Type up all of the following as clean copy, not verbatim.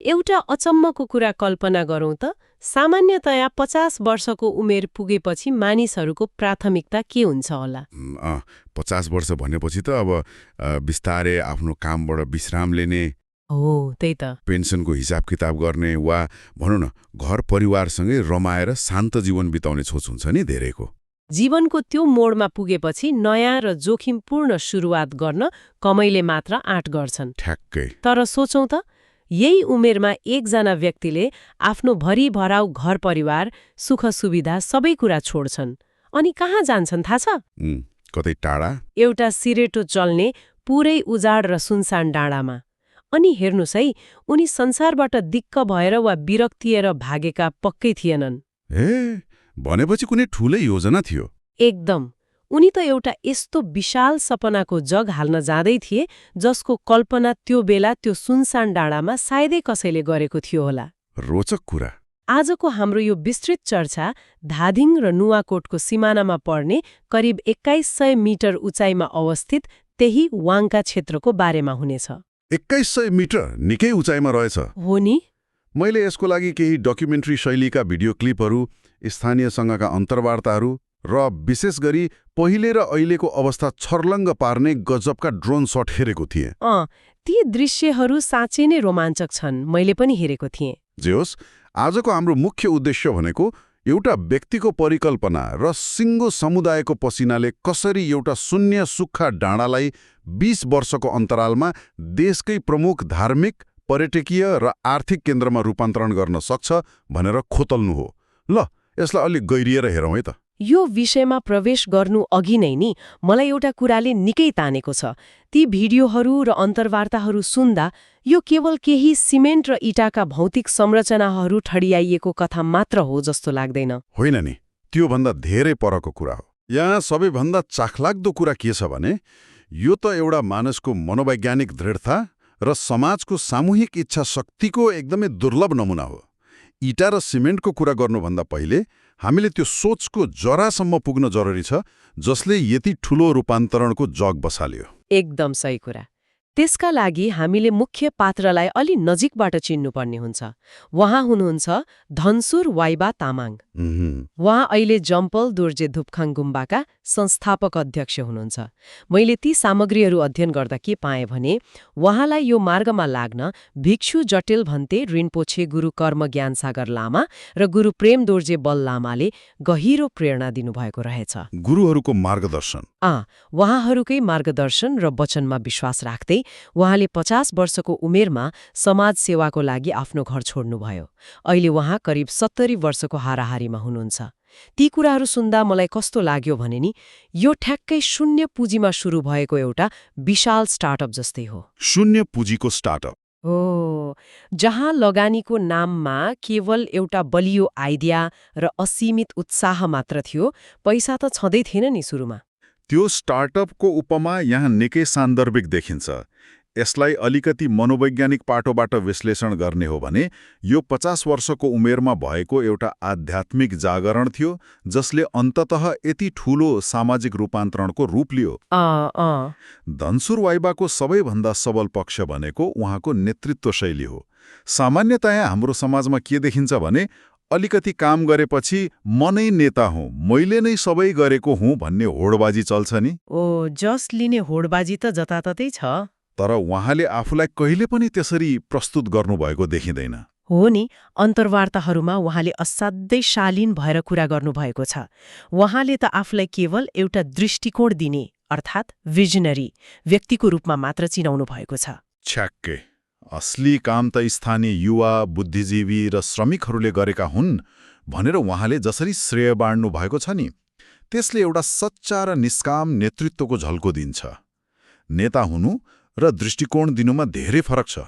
एउटा अचम्मको कुरा कल्पना गरौँ त सामान्यतया 50 वर्षको उमेर पुगेपछि मानिसहरूको प्राथमिकता के हुन्छ होला? 50 वर्ष भनेपछि त अब बिस्तारै आफ्नो कामबाट विश्राम लिने, हो त्यही त। पेन्सनको हिसाब किताब गर्ने वा भनौँ न घर परिवारसँगै रमाएर शान्त जीवन बिताउने सोच हुन्छ नि धेरैको। जीवनको त्यो मोडमा पुगेपछि नयाँ र जोखिमपूर्ण सुरुवात गर्न कमैले मात्र आँट गर्छन्। ठ्याक्कै। तर सोचौं त यही उमेरमा एकजना व्यक्तिले आफ्नो भरिभराउ घर परिवार, सुख सुविधा सबै कुरा छोड्छन्। अनि कहाँ जान्छन् थाहा छ? कतै टाढा? एउटा सिरेटो चल्ने पुरै उजाड र सुनसान डाँडामा। अनि हेर्नुस् है, उनी संसारबाट दिक्क भएर वा विरक्तिएर भागेका पक्कै थिएनन्। भनेपछि कुनै ठूलै योजना थियो। एकदम। उनी त एउटा यस्तो विशाल सपनाको जग हाल्न जाँदै थिए जसको कल्पना त्यो बेला त्यो सुनसान डाँडामा सायदै कसैले गरेको थियो होला। रोचक कुरा। आजको हाम्रो यो विस्तृत चर्चा धादिङ र नुवाकोटको सिमानामा पर्ने करिब 2100 मिटर उचाइमा अवस्थित त्यही वाङका क्षेत्रको बारेमा हुनेछ। 2100 मिटर निकै उचाइमा रहेछ। हो नि। मैले यसको लागि केही डकुमेन्ट्री शैलीका भिडियो क्लिपहरू, स्थानीयसँगका अन्तर्वार्ताहरू र विशेष गरी पहिले र अहिलेको अवस्था छर्लङ्ग पार्ने गजबका ड्रोन शट हेरेको थिएँ। ती दृश्यहरू साँच्चै नै रोमाञ्चक छन्। मैले पनि हेरेको थिएँ। जे होस्, आजको हाम्रो मुख्य उद्देश्य भनेको एउटा व्यक्तिको परिकल्पना र सिङ्गो समुदायको पसिनाले कसरी एउटा शून्य सुक्खा डाँडालाई 20 वर्षको अन्तरालमा देशकै प्रमुख धार्मिक, पर्यटकीय र आर्थिक केन्द्रमा रूपान्तरण गर्न सक्छ भनेर खोतल्नु हो। ल, यसलाई अलिक गहिरिएर हेरौँ है त। यो विषयमा प्रवेश गर्नु अघि नै नि मलाई एउटा कुराले निकै तानेको छ। ती भिडियोहरू र अन्तर्वार्ताहरू सुन्दा यो केवल केही सिमेन्ट र इँटाका भौतिक संरचनाहरू ठडियाइएको कथा मात्र हो जस्तो लाग्दैन। होइन नि, त्योभन्दा धेरै परको कुरा हो। यहाँ सबैभन्दा चाखलाग्दो कुरा के छ भने यो त एउटा मानिसको मनोवैज्ञानिक दृढता र समाजको सामूहिक इच्छा शक्तिको एकदमै दुर्लभ नमुना हो। इँटा र सिमेन्टको कुरा गर्नुभन्दा पहिले हामीले त्यो सोचको जरासम्म पुग्न जरुरी छ जसले यति ठूलो रूपान्तरणको जग बसाल्यो। एकदम सही कुरा। त्यसका लागि हामीले मुख्य पात्रलाई अलि नजिकबाट चिन्नुपर्ने हुन्छ। उहाँ हुनुहुन्छ धनसुर वाइबा तामाङ। उहाँ अहिले जम्पल दोर्जे धुपखाङ गुम्बाका संस्थापक अध्यक्ष हुनुहुन्छ। मैले ती सामग्रीहरू अध्ययन गर्दा के पाएँ भने उहाँलाई यो मार्गमा लाग्न भिक्षु जटिल भन्ते रिन्पोछे गुरु कर्म ज्ञान सागर लामा र गुरु प्रेम दोर्जे बल लामाले गहिरो प्रेरणा दिनुभएको रहेछ। गुरुहरूको मार्गदर्शन। उहाँहरूकै मार्गदर्शन र वचनमा विश्वास राख्दै उहाँले 50 वर्षको उमेरमा समाज सेवाको लागि आफ्नो घर छोड्नुभयो। अहिले उहाँ करिब 70 वर्षको हाराहारीमा हुनुहुन्छ। ती कुराहरू सुन्दा मलाई कस्तो लाग्यो भने नि यो ठ्याक्कै शून्य पुँजीमा सुरु भएको एउटा विशाल स्टार्टअप जस्तै हो। शून्य पुँजीको स्टार्टअप हो, जहाँ लगानीको नाममा केवल एउटा बलियो आइडिया र असीमित उत्साह मात्र थियो। पैसा त छँदै थिएन नि सुरुमा। त्यो स्टार्टअपको उपमा यहाँ निकै सान्दर्भिक देखिन्छ। यसलाई अलिकति मनोवैज्ञानिक पाटोबाट विश्लेषण गर्ने हो भने यो 50 वर्षको उमेरमा भएको एउटा आध्यात्मिक जागरण थियो जसले अन्ततः यति ठूलो सामाजिक रूपान्तरणको रूप लियो। धनसुर वाइबाको सबैभन्दा सबल पक्ष भनेको उहाँको नेतृत्व शैली हो। सामान्यतया हाम्रो समाजमा के देखिन्छ भने अलिकति काम गरेपछि म नै नेता हुँ, मैले नै सबै गरेको हुँ भन्ने होडबाजी चल्छ नि। जस लिने होडबाजी त जताततै छ। तर उहाँले आफूलाई कहिले पनि त्यसरी प्रस्तुत गर्नुभएको देखिँदैन। हो नि, अन्तर्वार्ताहरूमा उहाँले असाध्यै शालीन भएर कुरा गर्नुभएको छ। उहाँले त आफूलाई केवल एउटा दृष्टिकोण दिने अर्थात् भिजनरी व्यक्तिको रूपमा मात्र चिनाउनु भएको छ। छ्याक्कै। असली काम त स्थानीय युवा, बुद्धिजीवी र श्रमिकहरूले गरेका हुन् भनेर उहाँले जसरी श्रेय बाँड्नु भएको छ नि, त्यसले एउटा सच्चा र निष्काम नेतृत्वको झल्को दिन्छ। नेता हुनु र दृष्टिकोण दिनुमा धेरै फरक छ।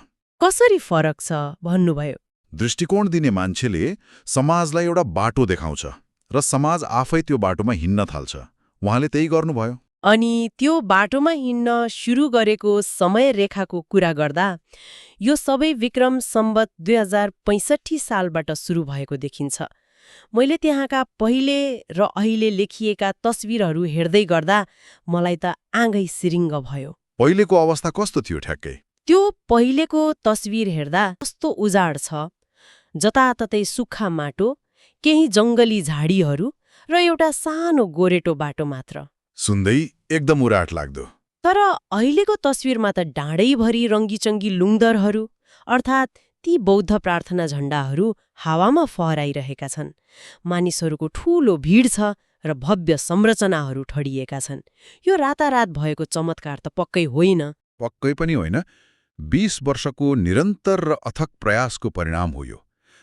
कसरी फरक छ भन्नुभयो? दृष्टिकोण दिने मान्छेले समाजलाई एउटा बाटो देखाउँछ र समाज आफै त्यो बाटोमा हिँड्न थाल्छ। उहाँले त्यही गर्नुभयो। अनि त्यो बाटोमा हिँड्न सुरु गरेको समय रेखाको कुरा गर्दा यो सबै विक्रम सम्वत 2065 सालबाट सुरु भएको देखिन्छ। मैले त्यहाँका पहिले र अहिले लेखिएका तस्विरहरू हेर्दै गर्दा मलाई त आँगै सिरिङ्ग भयो। पहिलेको अवस्था कस्तो थियो ठ्याक्कै? त्यो पहिलेको तस्विर हेर्दा कस्तो उजाड छ, जताततै सुक्खा माटो, केही जङ्गली झाडीहरू र एउटा सानो गोरेटो बाटो मात्र। सुन्दै एकदम उराट लाग्दो। तर अहिलेको तस्विरमा त डाँडैभरि रङ्गीचङ्गी लुङदरहरू अर्थात् ती बौद्ध प्रार्थना झण्डाहरू हावामा फहराइरहेका छन्। मानिसहरूको ठूलो भिड छ र भव्य संरचनाहरू ठडिएका छन्। यो रातारात भएको चमत्कार त पक्कै होइन। पक्कै पनि होइन। 20 वर्षको निरन्तर र अथक प्रयासको परिणाम हो यो।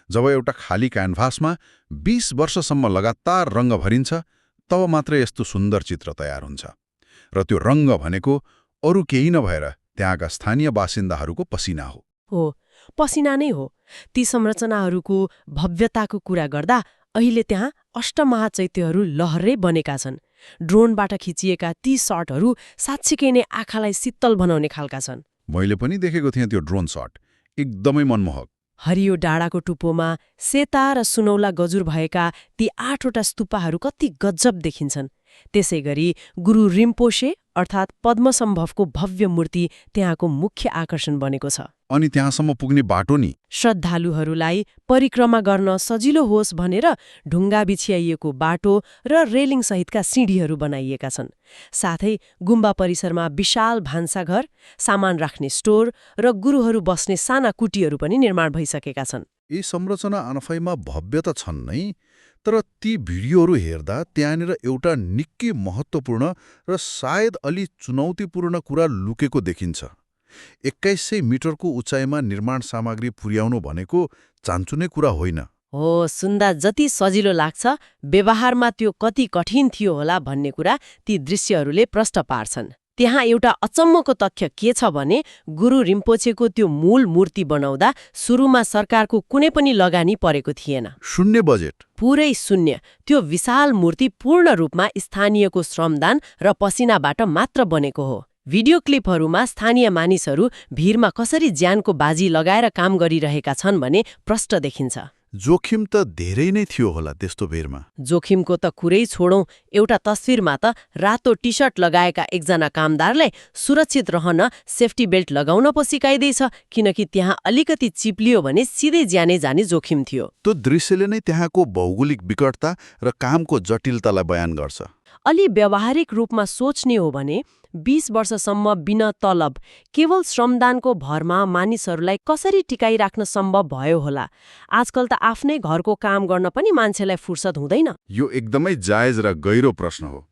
जब एउटा खाली क्यानभासमा 20 वर्षसम्म लगातार रङ्ग भरिन्छ, तब मात्र यस्तो सुन्दर चित्र तयार हुन्छ। र त्यो रङ्ग भनेको अरू केही नभएर त्यहाँका स्थानीय बासिन्दाहरूको पसिना हो। हो, पसिना नै हो। ती संरचनाहरूको भव्यताको कुरा गर्दा अहिले त्यहाँ अष्टमहाचैत्यहरू लहरै बनेका छन्। ड्रोनबाट खिचिएका ती शटहरू साँच्चीकै नै आँखालाई शीतल बनाउने खालका छन्। मैले पनि देखेको थिएँ त्यो ड्रोन शट, एकदमै मनमोहक। हरियो डाँडाको टुप्पोमा सेता र सुनौला गजुर भएका ती 8वटा स्तूपहरू कति गजब देखिन्छन्। त्यसैगरी गुरु रिम्पोशे अर्थात् पद्मसम्भवको भव्य मूर्ति त्यहाँको मुख्य आकर्षण बनेको छ। अनि त्यहाँसम्म पुग्ने बाटो नि श्रद्धालुहरूलाई परिक्रमा गर्न सजिलो होस् भनेर ढुङ्गा बिछ्याइएको बाटो र रेलिङ सहितका सिँढीहरू बनाइएका छन्। साथै गुम्बा परिसरमा विशाल भान्साघर, सामान राख्ने स्टोर र गुरुहरू बस्ने साना कुटीहरू पनि निर्माण भइसकेका छन्। यी संरचना आफैमा भव्य त छन् नै, तर ती भिडियोहरू हेर्दा त्यहाँनिर एउटा निकै महत्त्वपूर्ण र सायद अलि चुनौतीपूर्ण कुरा लुकेको देखिन्छ। 2100 मिटरको उचाइमा निर्माण सामग्री पुर्याउनु भनेको चान्चुने कुरा होइन। हो, सुन्दा जति सजिलो लाग्छ, व्यवहारमा त्यो कति कठिन थियो होला भन्ने कुरा ती दृश्यहरूले प्रष्ट पार्छन्। त्यहाँ एउटा अचम्मको तथ्य के छ भने गुरु रिम्पोछेको त्यो मूल मूर्ति बनाउँदा सुरुमा सरकारको कुनै पनि लगानी परेको थिएन। शून्य बजेट, पुरै शून्य। त्यो विशाल मूर्ति पूर्ण रूपमा स्थानीयको श्रमदान र पसिनाबाट मात्र बनेको हो। भिडियो क्लिपहरूमा स्थानीय मानिसहरू भिरमा कसरी ज्यानको बाजी लगाएर काम गरिरहेका छन् भने प्रष्ट देखिन्छ। जोखिम त धेरै नै थियो होला त्यस्तो भिरमा। जोखिमको त कुरै छोडौं, एउटा तस्विरमा त रातो टी सर्ट लगाएका एकजना कामदारलाई सुरक्षित रहन सेफ्टी बेल्ट लगाउन पो सिकाइदैछ, किनकि त्यहाँ अलिकति चिप्लियो भने सिधै ज्यानै जाने जोखिम थियो। त्यो दृश्यले नै त्यहाँको भौगोलिक विकटता र कामको जटिलतालाई बयान गर्छ। अलि व्यावहारिक रूपमा सोच्ने हो भने 20 वर्षसम्म बिना तलब केवल श्रमदानको भरमा मानिसहरूलाई कसरी टिकाइराख्न सम्भव भयो होला? आजकल त आफ्नै घरको काम गर्न पनि मान्छेलाई फुर्सद हुँदैन। यो एकदमै जायज र गहिरो प्रश्न हो।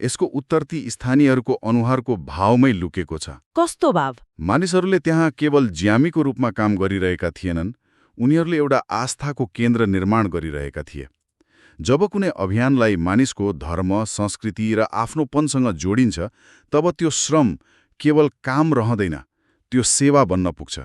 यसको उत्तर ती स्थानीयहरूको अनुहारको भावमै लुकेको छ। कस्तो भाव? मानिसहरूले त्यहाँ केवल ज्यामीको रूपमा काम गरिरहेका थिएनन्, उनीहरूले एउटा आस्थाको केन्द्र निर्माण गरिरहेका थिए। जब कुनै अभियानलाई मानिसको धर्म, संस्कृति र आफ्नोपनसँग जोडिन्छ, तब त्यो श्रम केवल काम रहँदैन, त्यो सेवा बन्न पुग्छ।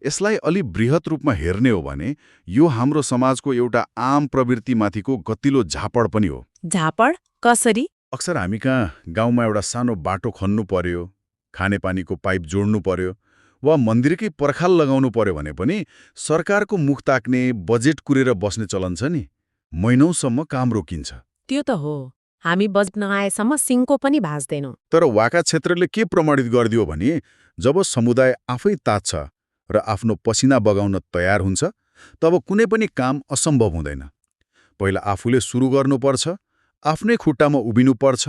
यसलाई अलि बृहत रूपमा हेर्ने हो भने यो हाम्रो समाजको एउटा आम प्रवृत्तिमाथिको गतिलो झापड पनि हो। झापड कसरी? अक्सर हामी कहाँ गाउँमा एउटा सानो बाटो खन्नु पर्यो, खानेपानीको पाइप जोड्नु पर्यो वा मन्दिरकै पर्खाल लगाउनु पर्यो भने पनि सरकारको मुख ताक्ने, बजेट कुरेर बस्ने चलन छ नि। महिनौसम्म काम रोकिन्छ। त्यो त हो। हामी बजेट नआएसम्म सिङ्को पनि भाँच्दैनौँ। तर वाका क्षेत्रले के प्रमाणित गरिदियो भने जब समुदाय आफै तात्छ र आफ्नो पसिना बगाउन तयार हुन्छ, तब कुनै पनि काम असम्भव हुँदैन। पहिला आफूले सुरु गर्नुपर्छ, आफ्नै खुट्टामा उभिनुपर्छ,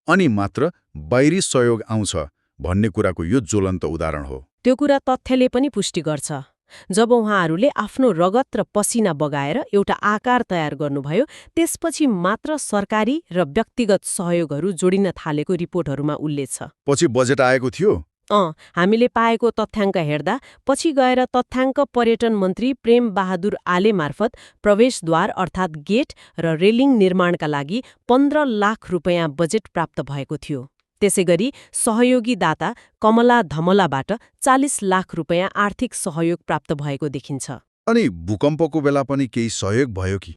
अनि मात्र बाहिरी सहयोग आउँछ भन्ने कुराको यो ज्वलन्त उदाहरण हो। त्यो कुरा तथ्यले पनि पुष्टि गर्छ। जब उहाँहरूले आफ्नो रगत र पसिना बगाएर एउटा आकार तयार गर्नुभयो, त्यसपछि मात्र सरकारी र व्यक्तिगत सहयोगहरू जोडिन थालेको रिपोर्टहरूमा उल्लेख छ। पछि बजेट आएको थियो? हामीले पाएको तथ्याङ्क हेर्दा पछि गएर तथ्याङ्क पर्यटन मन्त्री प्रेम बहादुर आले मार्फत प्रवेशद्वार अर्थात् गेट र रेलिङ निर्माणका लागि 15 लाख रुपैयाँ बजेट प्राप्त भएको थियो। त्यसैगरी सहयोगी दाता कमला धमलाबाट 40 लाख रुपैयाँ आर्थिक सहयोग प्राप्त भएको देखिन्छ। अनि भूकम्पको बेला पनि केही सहयोग भयो कि?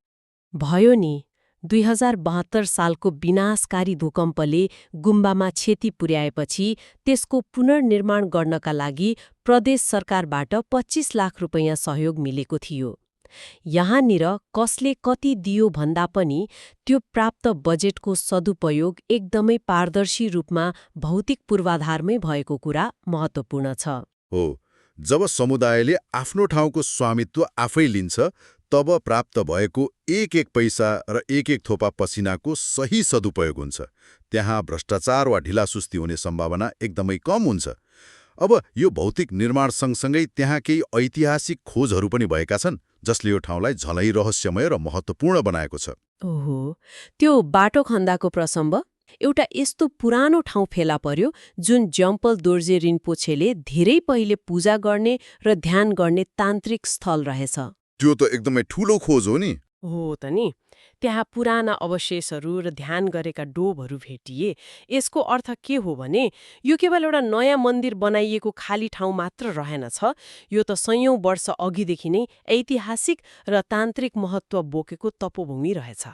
भयो नि। 2072 सालको विनाशकारी भूकम्पले गुम्बामा क्षति पुर्याएपछि त्यसको पुनर्निर्माण गर्नका लागि प्रदेश सरकारबाट 25 लाख रुपैयाँ सहयोग मिलेको थियो। यहाँनिर कसले कति दियो भन्दा पनि त्यो प्राप्त बजेटको सदुपयोग एकदमै पारदर्शी रूपमा भौतिक पूर्वाधारमै भएको कुरा महत्त्वपूर्ण छ। हो, जब समुदायले आफ्नो ठाउँको स्वामित्व आफै लिन्छ, तब प्राप्त भएको एक एक पैसा र एक एक थोपा पसिनाको सही सदुपयोग हुन्छ। त्यहाँ भ्रष्टाचार वा ढिलासुस्ती हुने सम्भावना एकदमै कम हुन्छ। अब यो भौतिक निर्माण सँगसँगै त्यहाँ केही ऐतिहासिक खोजहरू पनि भएका छन्, जसले यो ठाउँलाई झलै रहस्यमय र महत्त्वपूर्ण बनाएको छ। ओहो, त्यो बाटो खन्दाको प्रसम्ब एउटा यस्तो पुरानो ठाउँ फेला पर्यो जुन जम्पल दोर्जे रिन्पोछेले धेरै पहिले पूजा गर्ने र ध्यान गर्ने तान्त्रिक स्थल रहेछ। त्यो त एकदमै ठूलो खोज हो नि। हो त नि। त्यहाँ पुराना अवशेषहरू र ध्यान गरेका डोबहरू भेटिए। यसको अर्थ के हो भने यो केवल एउटा नयाँ मन्दिर बनाइएको खाली ठाउँ मात्र रहेनछ, यो त सयौं वर्ष अघिदेखि नै ऐतिहासिक र तान्त्रिक महत्त्व बोकेको तपोभूमि रहेछ।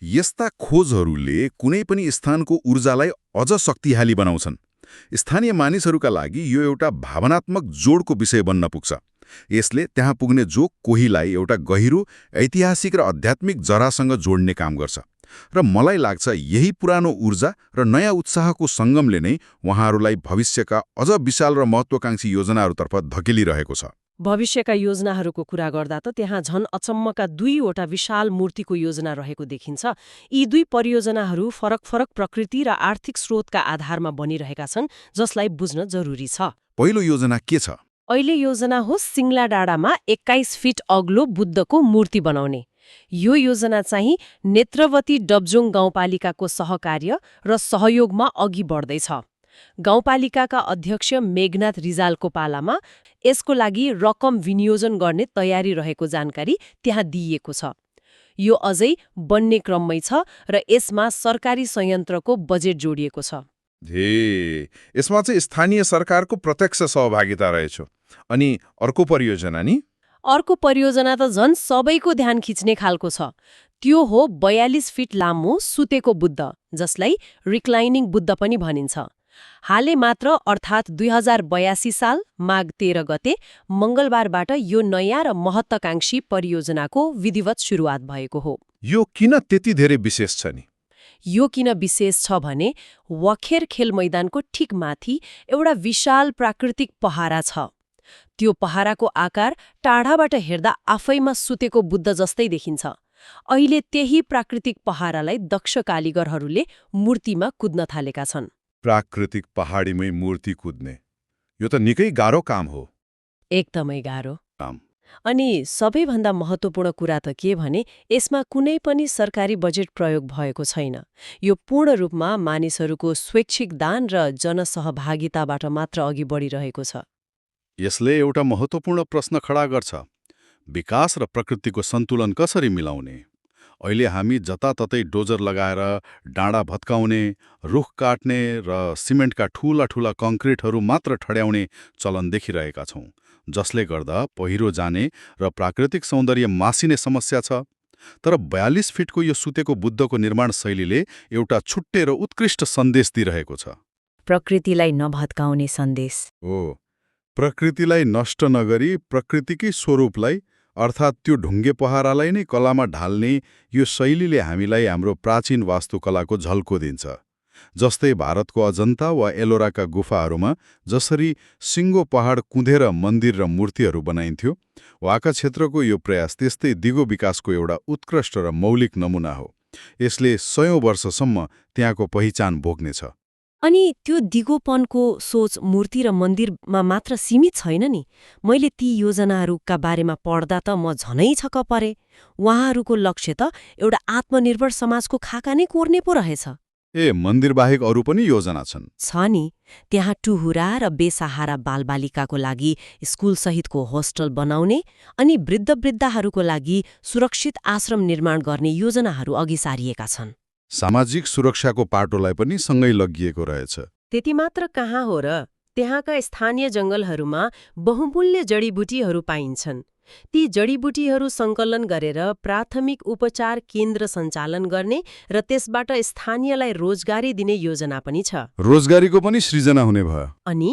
यस्ता खोजहरूले कुनै पनि स्थानको ऊर्जालाई अझ शक्तिशाली बनाउँछन्। स्थानीय मानिसहरूका लागि यो एउटा भावनात्मक जोडको विषय बन्न पुग्छ। यसले त्यहाँ पुग्ने जो कोहीलाई एउटा गहिरो ऐतिहासिक र आध्यात्मिक जरासँग जोड्ने काम गर्छ। र मलाई लाग्छ यही पुरानो ऊर्जा र नयाँ उत्साहको सङ्गमले नै उहाँहरूलाई भविष्यका अझ विशाल र महत्त्वाकांक्षी योजनाहरूतर्फ धकेलिरहेको छ। भविष्यका योजनाहरूको कुरा गर्दा त त्यहाँ झन अचम्मका 2वटा विशाल मूर्तिको योजना रहेको देखिन्छ। यी 2 परियोजनाहरू फरक फरक प्रकृति र आर्थिक स्रोतका आधारमा बनिरहेका छन्, जसलाई बुझ्न जरुरी छ। पहिलो योजना के छ? अहिले योजना हो सिङ्ला डाँडामा 21 फिट अग्लो बुद्धको मूर्ति बनाउने। यो योजना चाहिँ नेत्रवती डब्जोङ गाउँपालिकाको सहकार्य र सहयोगमा अघि बढ्दैछ। गाउँपालिकाका अध्यक्ष मेघनाथ रिजालको पालामा यसको लागि रकम विनियोजन गर्ने तयारी रहेको जानकारी त्यहाँ दिइएको छ। यो अझै बन्ने क्रममै छ र यसमा सरकारी संयन्त्रको बजेट जोडिएको छ। यसमा चाहिँ स्थानीय सरकारको प्रत्यक्ष सहभागिता रहेछ। अनि अर्को परियोजना नि? अर्को परियोजना त झन् सबैको ध्यान खिच्ने खालको छ। त्यो हो 42 फिट लामो सुतेको बुद्ध, जसलाई रिक्लाइनिङ बुद्ध पनि भनिन्छ। हालै मात्र अर्थात् 2082 साल माघ 13 गते मंगलबारबाट यो नयाँ र महत्त्वाकांक्षी परियोजनाको विधिवत सुरुवात भएको हो। यो किन त्यति धेरै विशेष छ नि? यो किन विशेष छ भने वखेर खेल मैदानको ठिक माथि एउटा विशाल प्राकृतिक पहारा छ। त्यो पहाराको आकार टाढाबाट हेर्दा आफैमा सुतेको बुद्ध जस्तै देखिन्छ। अहिले त्यही प्राकृतिक पहारालाई दक्ष कालीगरहरूले मूर्तिमा कुद्न थालेका छन्। प्राकृतिक पहाडीमै मूर्ति कुद्ने, यो त निकै गाह्रो काम हो। एकदमै गाह्रो काम। अनि सबैभन्दा महत्त्वपूर्ण कुरा त के भने यसमा कुनै पनि सरकारी बजेट प्रयोग भएको छैन। यो पूर्ण रूपमा मानिसहरूको स्वैच्छिक दान र जनसहभागिताबाट मात्र अघि बढिरहेको छ। यसले एउटा महत्त्वपूर्ण प्रश्न खडा गर्छ। विकास र प्रकृतिको सन्तुलन कसरी मिलाउने? अहिले हामी जताततै डोजर लगाएर डाँडा भत्काउने, रुख काट्ने र सिमेन्टका ठूला ठूला कङ्क्रिटहरू मात्र ठड्याउने चलन देखिरहेका छौँ, जसले गर्दा पहिरो जाने र प्राकृतिक सौन्दर्य मासिने समस्या छ। तर 42 फिटको यो सुतेको बुद्धको निर्माण शैलीले एउटा छुट्टै र उत्कृष्ट सन्देश दिइरहेको छ। प्रकृतिलाई नभत्काउने सन्देश हो, प्रकृतिलाई नष्ट नगरी प्रकृतिकै स्वरूपलाई अर्थात् त्यो ढुङ्गे पहारालाई नै कलामा ढाल्ने यो शैलीले हामीलाई हाम्रो प्राचीन वास्तुकलाको झल्को दिन्छ। जस्तै भारतको अजन्ता वा एलोराका गुफाहरूमा जसरी सिङ्गो पहाड कुँधेर मन्दिर र मूर्तिहरू बनाइन्थ्यो, वाका क्षेत्रको यो प्रयास त्यस्तै दिगो विकासको एउटा उत्कृष्ट र मौलिक नमुना हो। यसले 100औं वर्षसम्म त्यहाँको पहिचान बोक्नेछ। अनि त्यो दिगोपनको सोच मूर्ति र मन्दिरमा मात्र सीमित छैन नि। मैले ती योजनाहरूका बारेमा पढ्दा त म झनै छक्क परे। उहाँहरूको लक्ष्य त एउटा आत्मनिर्भर समाजको खाका नै कोर्ने पो रहेछ। मन्दिर बाहेक अरू पनि योजना छन्? छ नि। त्यहाँ टुहुरा र बेसहारा बालबालिकाको लागि स्कुल सहितको होस्टल बनाउने अनि वृद्धहरूको लागि सुरक्षित आश्रम निर्माण गर्ने योजनाहरू अघि सारिएका छन्। सामाजिक सुरक्षाको पाटोलाई पनि सँगै लगिएको रहेछ। त्यति मात्र कहाँ हो र? त्यहाँका स्थानीय जङ्गलहरूमा बहुमूल्य जडीबुटीहरू पाइन्छन्। ती जडीबुटीहरू सङ्कलन गरेर प्राथमिक उपचार केन्द्र सञ्चालन गर्ने र त्यसबाट स्थानीयलाई रोजगारी दिने योजना पनि छ। रोजगारीको पनि सृजना हुने भयो। अनि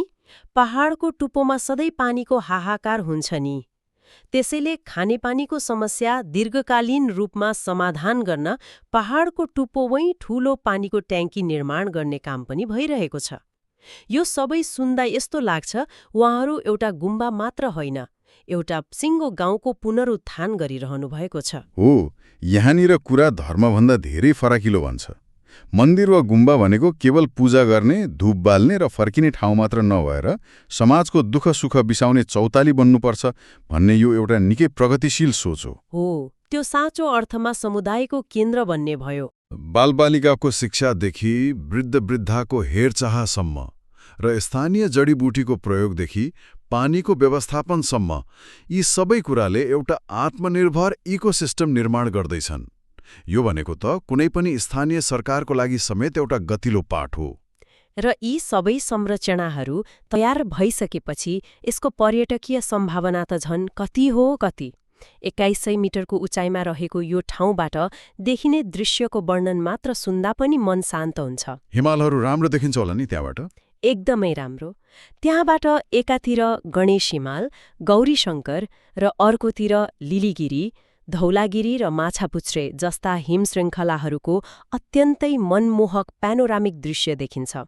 पहाडको टुप्पोमा सधैँ पानीको हाहाकार हुन्छ नि। त्यसैले खानेपानीको समस्या दीर्घकालीन रूपमा समाधान गर्न पहाडको टुप्पोमै ठूलो पानीको ट्याङ्की निर्माण गर्ने काम पनि भइरहेको छ। यो सबै सुन्दा यस्तो लाग्छ उहाँहरू एउटा गुम्बा मात्र होइन, एउटा सिङ्गो गाउँको पुनरुत्थान गरिरहनु भएको छ। हो, यहाँनिर कुरा धर्मभन्दा धेरै फराकिलो भन्छ। मन्दिर वा गुम्बा भनेको केवल पूजा गर्ने, धूप बाल्ने र फर्किने ठाउँ मात्र नभएर समाजको दुःख सुख बिसाउने चौताली बन्नुपर्छ भन्ने यो एउटा निकै प्रगतिशील सोच हो। त्यो साँचो अर्थमा समुदायको केन्द्र बन्ने भयो। बालबालिकाको शिक्षादेखि वृद्ध-वृद्धाको हेरचाहसम्म र स्थानीय जडीबुटीको प्रयोगदेखि पानीको व्यवस्थापनसम्म यी सबै कुराले एउटा आत्मनिर्भर इकोसिस्टम निर्माण गर्दैछन्। यो भनेको त कुनै पनि स्थानीय सरकारको लागि समेत एउटा गतिलो पाठ हो। र यी सबै संरचनाहरू तयार भइसकेपछि यसको पर्यटकीय सम्भावना त झन् कति हो कति। 2100 मिटरको उचाइमा रहेको यो ठाउँबाट देखिने दृश्यको वर्णन मात्र सुन्दा पनि मन शान्त हुन्छ। हिमालहरू राम्रो देखिन्छ होला नि त्यहाँबाट? एकदमै राम्रो। त्यहाँबाट एकातिर गणेश हिमाल, गौरीशङ्कर र अर्कोतिर लिलिगिरी, धौलागिरी र माछापुच्छ्रे जस्ता हिमश्रृङ्खलाहरूको अत्यन्तै मनमोहक प्यानोरामिक दृश्य देखिन्छ।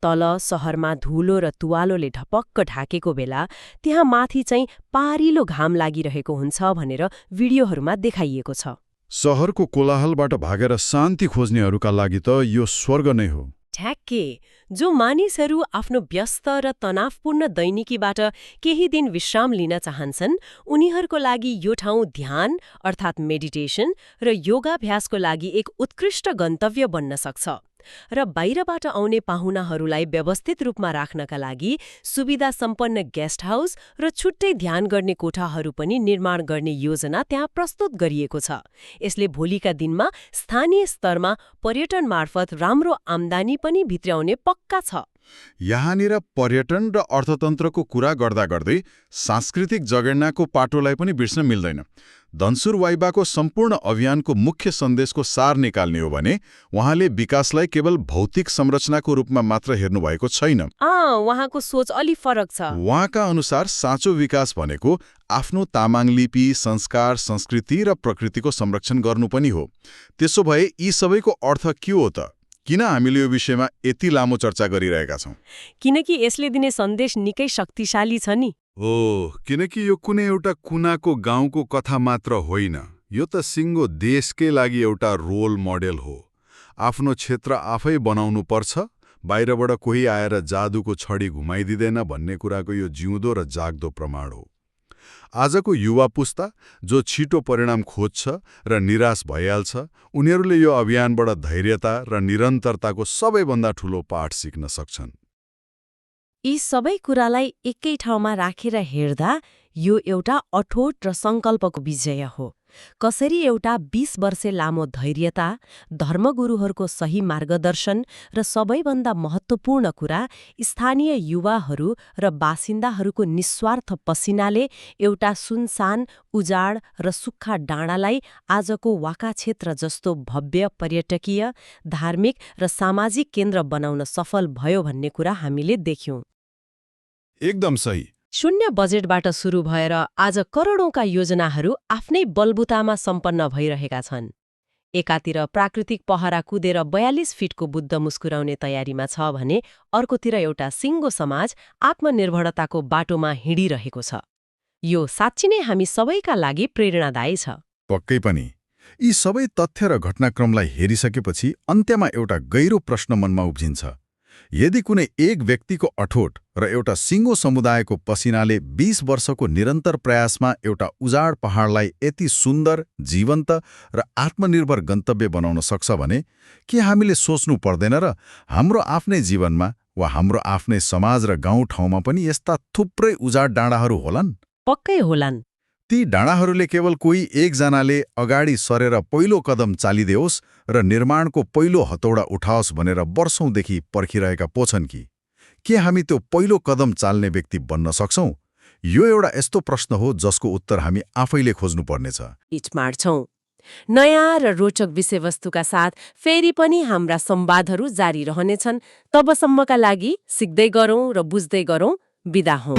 तल सहरमा धुलो र तुवालोले ढपक्क ढाकेको बेला त्यहाँ माथि चाहिँ पारिलो घाम लागिरहेको हुन्छ भनेर भिडियोहरूमा देखाइएको छ। सहरको कोलाहलबाट भागेर शान्ति खोज्नेहरूका लागि त यो स्वर्ग नै हो। ठ्याक्कै, जो मानिसहरू आफ्नो व्यस्त र तनावपूर्ण दैनिकीबाट केही दिन विश्राम लिन चाहन्छन् उनीहरूको लागि यो ठाउँ ध्यान अर्थात् मेडिटेसन र योगाभ्यासको लागि एक उत्कृष्ट गन्तव्य बन्न सक्छ। र बाहिरबाट आउने पाहुनाहरूलाई व्यवस्थित रूपमा राख्नका लागि सुविधा सम्पन्न गेस्ट हाउस र छुट्टै ध्यान गर्ने कोठाहरू पनि निर्माण गर्ने योजना त्यहाँ प्रस्तुत गरिएको छ। यसले भोलिका दिनमा स्थानीय स्तरमा पर्यटन मार्फत राम्रो आम्दानी पनि भित्र्याउने पक्का छ। यहाँनिर पर्यटन र अर्थतन्त्रको कुरा गर्दा गर्दै सांस्कृतिक जगेर्नाको पाटोलाई पनि बिर्सन मिल्दैन। धनसुर वाइबाको सम्पूर्ण अभियानको मुख्य सन्देशको सार निकाल्ने हो भने उहाँले विकासलाई केवल भौतिक संरचनाको रूपमा मात्र हेर्नुभएको छैन। उहाँको सोच अलि फरक छ। उहाँका अनुसार साँचो विकास भनेको आफ्नो तामाङ लिपि, संस्कार, संस्कृति र प्रकृतिको संरक्षण गर्नु पनि हो। त्यसो भए यी सबैको अर्थ के हो त? किन हामीले यो विषयमा यति लामो चर्चा गरिरहेका छौं? किनकि यसले दिने सन्देश निकै शक्तिशाली छ नि। किनकि यो कुनै एउटा कुनाको गाउँको कथा मात्र होइन, यो त सिङ्गो देशकै लागि एउटा रोल मोडेल हो। आफ्नो क्षेत्र आफै बनाउनु पर्छ, बाहिरबाट कोही आएर जादुको छडी घुमाइदिँदैन भन्ने कुराको यो जिउँदो र जाग्दो प्रमाण हो। आजको युवा पुस्ता जो छिटो परिणाम खोज्छ र निराश भइहाल्छ, उनीहरूले यो अभियानबाट धैर्यता र निरन्तरताको सबैभन्दा ठूलो पाठ सिक्न सक्छन्। यी सबै कुरालाई एकै ठाउँमा राखेर हेर्दा यो एउटा अठोट र सङ्कल्पको विजय हो। कसरी एउटा 20 वर्षे लामो धैर्यता, धर्मगुरुहरूको सही मार्गदर्शन र सबैभन्दा महत्त्वपूर्ण कुरा स्थानीय युवाहरू र बासिन्दाहरूको निस्वार्थ पसिनाले एउटा सुनसान, उजाड र सुक्खा डाँडालाई आजको वाका क्षेत्र जस्तो भव्य पर्यटकीय, धार्मिक र सामाजिक केन्द्र बनाउन सफल भयो भन्ने कुरा हामीले देख्यौं। एकदम सही। शून्य बजेटबाट सुरु भएर आज करोडौंका योजनाहरू आफ्नै बलबुतामा सम्पन्न भइरहेका छन्। एकातिर प्राकृतिक पहरा कुदेर 42 फिटको बुद्ध मुस्कुराउने तयारीमा छ भने अर्कोतिर एउटा सिङ्गो समाज आत्मनिर्भरताको बाटोमा हिँडिरहेको छ। यो साँच्चै नै हामी सबैका लागि प्रेरणादायी छ। पक्कै पनि। यी सबै तथ्य र घटनाक्रमलाई हेरिसकेपछि अन्त्यमा एउटा गहिरो प्रश्न मनमा उब्जिन्छ। यदि कुनै एक व्यक्तिको अठोट र एउटा सिङ्गो समुदायको पसिनाले 20 वर्षको निरन्तर प्रयासमा एउटा उजाड पहाडलाई यति सुन्दर, जीवन्त र आत्मनिर्भर गन्तव्य बनाउन सक्छ भने के हामीले सोच्नु पर्दैन र हाम्रो आफ्नै जीवनमा वा हाम्रो आफ्नै समाज र गाउँठाउँमा पनि यस्ता थुप्रै उजाड डाँडाहरू होलान्? पक्कै होलान्। ती डाँडाहरूले केवल कोही एकजनाले अगाडि सरेर पहिलो कदम चालिदेओस् र निर्माणको पहिलो हतौडा उठाओस् भनेर वर्षौंदेखि पर्खिरहेका पो छन् कि? के हामी त्यो पहिलो कदम चाल्ने व्यक्ति बन्न सक्छौं? यो एउटा यस्तो प्रश्न हो जसको उत्तर हामी आफैले खोज्नुपर्नेछ। इचमाड छौं। नयाँ र रोचक विषयवस्तुका साथ फेरि पनि हाम्रा संवादहरू जारी रहनेछन्। तबसम्मका लागि सिक्दै गरौँ र बुझ्दै गरौँ। बिदा हौं।